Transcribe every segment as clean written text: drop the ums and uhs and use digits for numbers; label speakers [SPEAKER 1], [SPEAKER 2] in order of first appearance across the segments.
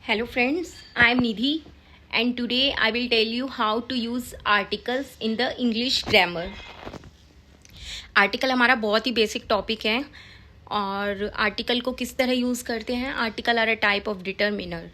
[SPEAKER 1] Hello friends, I am Nidhi and today I will tell you how to use articles in the English grammar. Article हमारा बहुत ही basic topic है और article को किस तरह use करते हैं. Article are a type of determiner.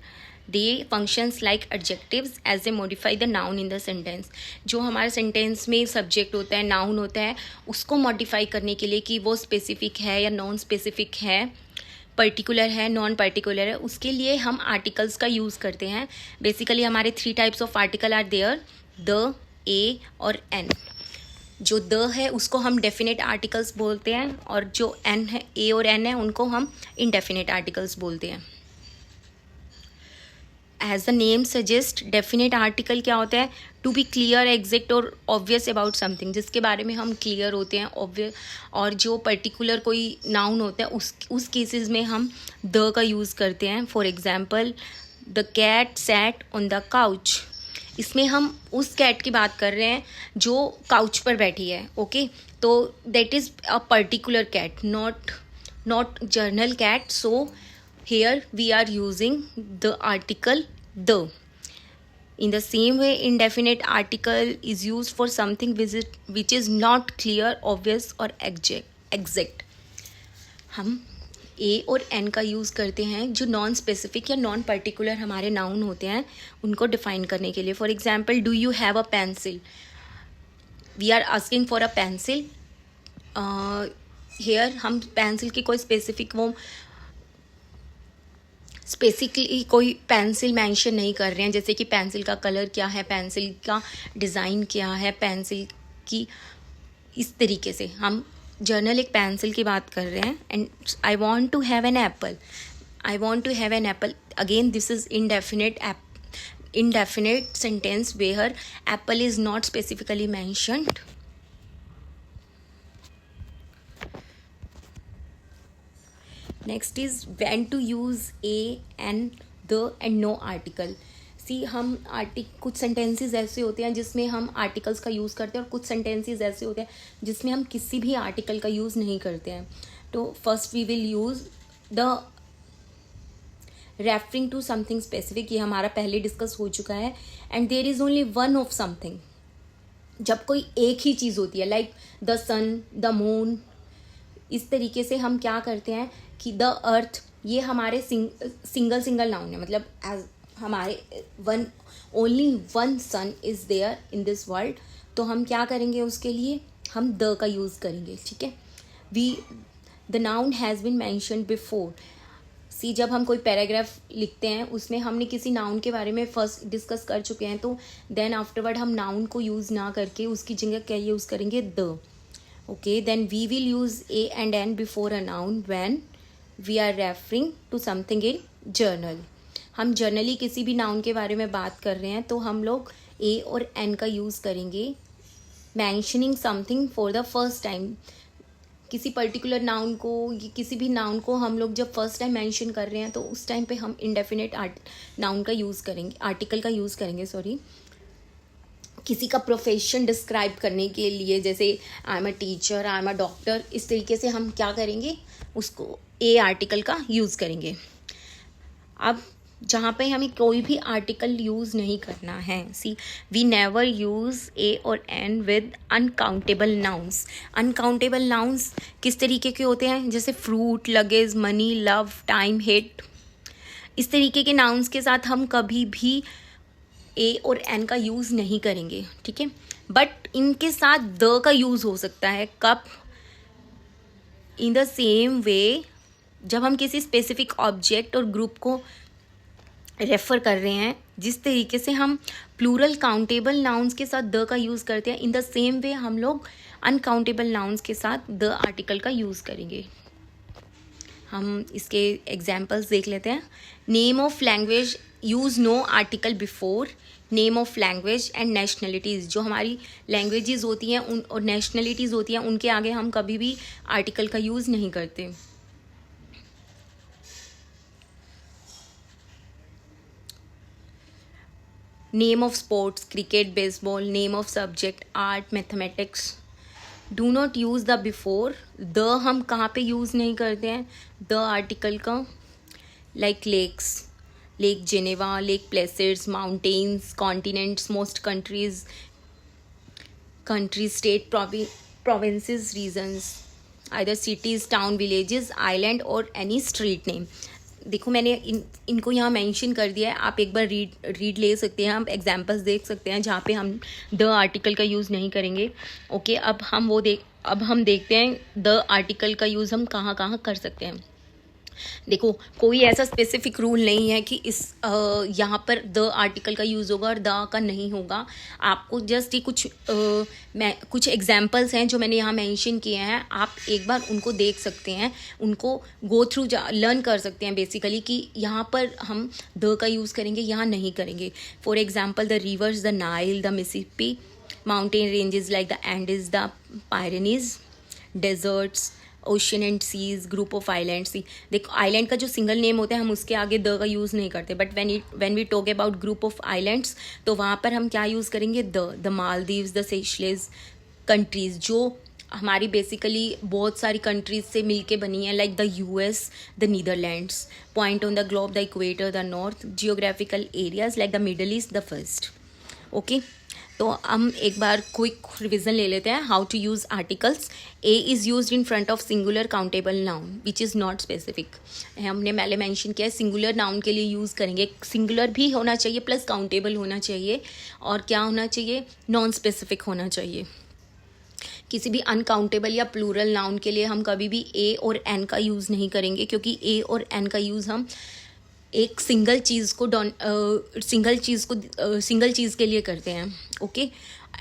[SPEAKER 1] They functions like adjectives as a modify the noun in the sentence. जो हमारे सेंटेंस में सब्जेक्ट होता है, नाउन होता है, उसको मॉडिफाई करने के लिए कि वो स्पेसिफिक है या नॉन स्पेसिफिक है, पर्टिकुलर है, नॉन पर्टिकुलर है, उसके लिए हम आर्टिकल्स का यूज़ करते हैं. बेसिकली हमारे 3 types of article are there, the, a और एन. जो द है उसको हम डेफिनेट आर्टिकल्स बोलते हैं और जो एन है, ए और एन है, उनको हम इनडेफिनेट आर्टिकल्स बोलते हैं. As the name suggest, definite article क्या होता है? टू बी क्लियर, एग्जैक्ट और ऑब्वियस अबाउट समथिंग, जिसके बारे में हम क्लियर होते हैं, ऑब्वियस. और जो पर्टिकुलर कोई नाउन होता है उस केसेस में हम द का यूज़ करते हैं. For example, the cat sat on the couch. इसमें हम उस कैट की बात कर रहे हैं जो काउच पर बैठी है. ओके, तो that is a particular cat, not general cat. So here we are using the article the. In the same way, indefinite article is used for something which is not clear, obvious or exact. हम ए और N का use करते हैं जो non specific या non particular हमारे noun होते हैं उनको डिफाइन करने के लिए. For example, do you have a pencil. We are asking for a pencil. Here हम पेंसिल की कोई स्पेसिफिकली कोई पेंसिल मेंशन नहीं कर रहे हैं, जैसे कि पेंसिल का कलर क्या है, पेंसिल का डिज़ाइन क्या है, पेंसिल की, इस तरीके से हम जर्नल एक पेंसिल की बात कर रहे हैं. And I want to have an apple. I want to have an apple. Again this is indefinite sentence where apple is not specifically mentioned. Next is when to use a and the and no article. See हम कुछ sentences ऐसे होते हैं जिसमें हम articles का use करते हैं और कुछ सेंटेंसेस ऐसे होते हैं जिसमें हम किसी भी आर्टिकल का यूज़ नहीं करते हैं. तो first we will use the referring to something specific. ये हमारा पहले डिस्कस हो चुका है. And there is only one of something. जब कोई एक ही चीज़ होती है, like the sun, the moon, इस तरीके से हम क्या करते हैं कि द अर्थ, ये हमारे सिंगल नाउन है. मतलब एज हमारे only one sun is there in this world. तो हम क्या करेंगे, उसके लिए हम द का यूज़ करेंगे. ठीक है. The noun has been mentioned before. See जब हम कोई पैराग्राफ लिखते हैं उसमें हमने किसी नाउन के बारे में फर्स्ट डिस्कस कर चुके हैं, तो देन आफ्टरवर्ड हम नाउन को यूज़ ना करके उसकी जगह क्या यूज़ करेंगे, the. Okay, then we will use a and n before a noun when we are referring to something in journal. हम जर्नली किसी भी नाउन के बारे में बात कर रहे हैं तो हम लोग a और n का यूज़ करेंगे mentioning something for the first time. किसी पर्टिकुलर नाउन को, किसी भी नाउन को हम लोग जब फर्स्ट टाइम मेंशन कर रहे हैं तो उस टाइम पे हम इंडेफिनेट नाउन का यूज़ करेंगे, आर्टिकल का यूज़ करेंगे. सॉरी, किसी का प्रोफेशन डिस्क्राइब करने के लिए, जैसे I am a teacher, I am a doctor, इस तरीके से हम क्या करेंगे, उसको ए आर्टिकल का यूज़ करेंगे. अब जहाँ पे हमें कोई भी आर्टिकल यूज़ नहीं करना है, see we never use a और an with uncountable nouns. Uncountable nouns किस तरीके के होते हैं, जैसे fruit, luggage, money, love, time, hate, इस तरीके के नाउन्स के साथ हम कभी भी ए और एन का यूज़ नहीं करेंगे. ठीक है. बट इनके साथ द का यूज़ हो सकता है. कब? इन द सेम वे, जब हम किसी स्पेसिफिक ऑब्जेक्ट और ग्रुप को रेफर कर रहे हैं, जिस तरीके से हम प्लूरल काउंटेबल नाउन्स के साथ द का यूज़ करते हैं, इन द सेम वे हम लोग अनकाउंटेबल नाउन्स के साथ द आर्टिकल का यूज़ करेंगे. हम इसके एग्जाम्पल्स देख लेते हैं. Name of language, use no article before name of language and nationalities. जो हमारी लैंग्वेजेस होती हैं उन और नेशनलिटीज़ होती हैं, उनके आगे हम कभी भी आर्टिकल का यूज़ नहीं करते. Name of sports, cricket, baseball. Name of subject, art, mathematics. Do not use the before. The हम कहाँ पे यूज़ नहीं करते हैं द आर्टिकल का, like lakes, Lake Geneva, Lake Placid, mountains, continents, most countries, state, provinces, regions, either cities, town, villages, island or any street name. देखो मैंने इनको यहाँ मेंशन कर दिया है, आप एक बार रीड ले सकते हैं, आप एग्जांपल्स देख सकते हैं जहाँ पे हम द आर्टिकल का यूज़ नहीं करेंगे. ओके, अब हम देखते हैं द आर्टिकल का यूज़ हम कहाँ कहाँ कर सकते हैं. देखो कोई ऐसा स्पेसिफिक रूल नहीं है कि इस यहाँ पर द आर्टिकल का यूज़ होगा और द का नहीं होगा. आपको जस्ट ये कुछ एग्जांपल्स हैं जो मैंने यहाँ मेंशन किए हैं, आप एक बार उनको देख सकते हैं, उनको गो थ्रू लर्न कर सकते हैं बेसिकली कि यहाँ पर हम द का यूज़ करेंगे, यहाँ नहीं करेंगे. For example the rivers, the Nile, the Mississippi, mountain ranges like the Andes, the Pyrenees, deserts, ocean and seas, group of island. See देखो आइलैंड का जो सिंगल नेम होता है हम उसके आगे द का यूज़ नहीं करते, but when we talk about group of islands तो वहाँ पर हम क्या यूज़ करेंगे, the Maldives, the Seychelles countries जो हमारी बेसिकली बहुत सारी कंट्रीज से मिलके बनी है, like the US, the Netherlands, point on the globe, the equator, the north, geographical areas like the Middle East, the first. Okay, तो हम एक बार क्विक रिविजन ले लेते हैं. How to use articles. A is use in front of singular countable noun which is not specific. हमने पहले mention किया है सिंगुलर नाउन के लिए यूज़ करेंगे, सिंगुलर भी होना चाहिए प्लस काउंटेबल होना चाहिए, और क्या होना चाहिए, नॉन स्पेसिफिक होना चाहिए. किसी भी अनकाउंटेबल या प्लूरल नाउन के लिए हम कभी भी ए और एन का यूज़ नहीं करेंगे, क्योंकि ए और एन का यूज़ हम एक सिंगल चीज़ के लिए करते हैं. ओके,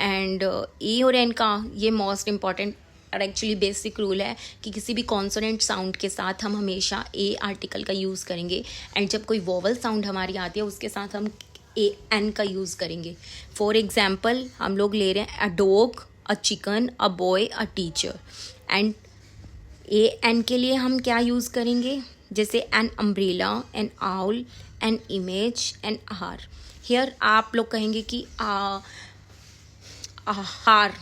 [SPEAKER 1] एंड ए और एन का ये मोस्ट इम्पॉर्टेंट और एक्चुअली बेसिक रूल है कि किसी भी कॉन्सोनेंट साउंड के साथ हम हमेशा ए आर्टिकल का यूज़ करेंगे, एंड जब कोई वोवल साउंड हमारी आती है उसके साथ हम ए एन का यूज़ करेंगे. फॉर एग्जाम्पल हम लोग ले रहे हैं a dog, a chicken, a boy, a teacher, and a an के लिए हम क्या यूज़ करेंगे, जैसे an umbrella, an owl, an image, an hour. Here आप लोग कहेंगे कि hour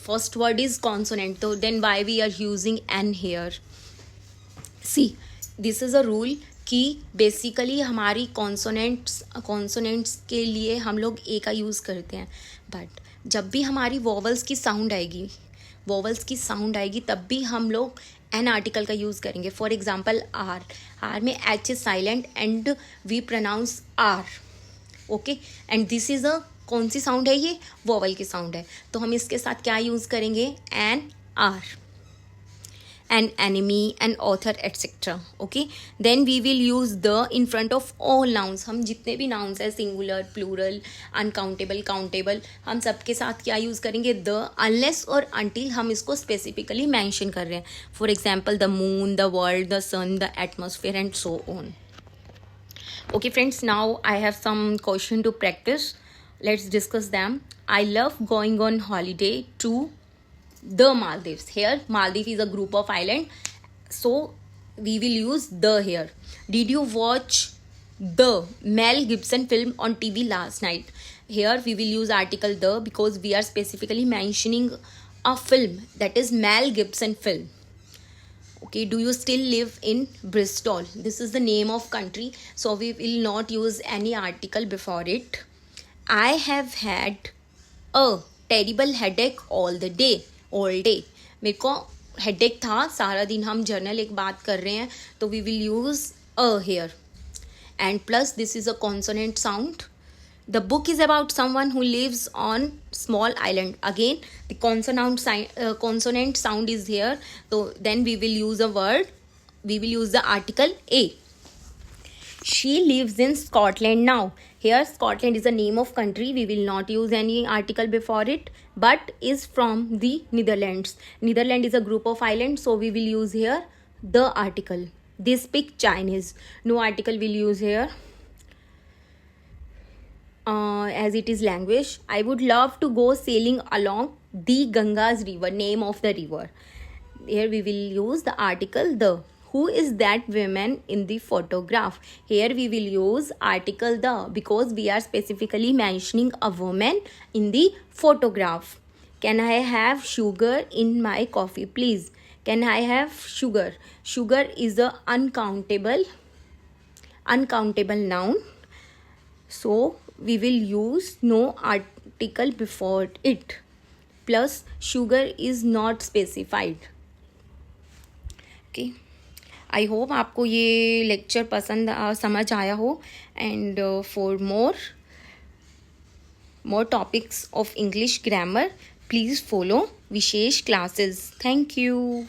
[SPEAKER 1] first word is consonant, तो then why we are using an here. See this is a rule कि बेसिकली हमारी कॉन्सोनेंट्स के लिए हम लोग ए का यूज़ करते हैं, बट जब भी हमारी वोवल्स की साउंड आएगी तब भी हम लोग एन आर्टिकल का यूज़ करेंगे. फॉर एग्जाम्पल आर में H is silent and we pronounce hour. Okay, and this is a कौन सी साउंड है, ये वोवल की साउंड है, तो हम इसके साथ क्या यूज़ करेंगे, an hour. an enemy, an author, etc. Okay, then we will use the in front of all nouns. हम जितने भी nouns है, singular, plural, uncountable, countable, हम सबके साथ क्या यूज़ करेंगे, the, unless और until हम इसको specifically mention कर रहे हैं. For example, the moon, the world, the sun, the atmosphere and so on. Okay friends, now I have some question to practice. Let's discuss them. I love going on holiday to the Maldives. Here Maldives is a group of island, so we will use the here. Did you watch the Mel Gibson film on TV last night? Here we will use article the because we are specifically mentioning a film, that is Mel Gibson film. Okay, do you still live in Bristol? This is the name of country, so we will not use any article before it. I have had a terrible headache all day. मेरे को headache था सारा दिन. हम journal एक बात कर रहे हैं तो we will use a here, and plus this is a consonant sound. The book is about someone who lives on small island. Again the consonant sound is here, तो then we will use the article a. She lives in Scotland now. Here Scotland is the name of country. We will not use any article before it, but is from the Netherlands. Netherlands is a group of islands, so we will use here the article. They speak Chinese. No article will use here as it is language. I would love to go sailing along the Ganga's river. Name of the river. Here we will use the article the. Who is that woman in the photograph? Here we will use article the because we are specifically mentioning a woman in the photograph. Can I have sugar in my coffee, please? Can I have sugar? Sugar is a uncountable noun. So we will use no article before it. Plus sugar is not specified. Okay. I hope आपको ये lecture पसंद समझ आया हो. And for more topics of English grammar, please follow Vishesh classes. Thank you.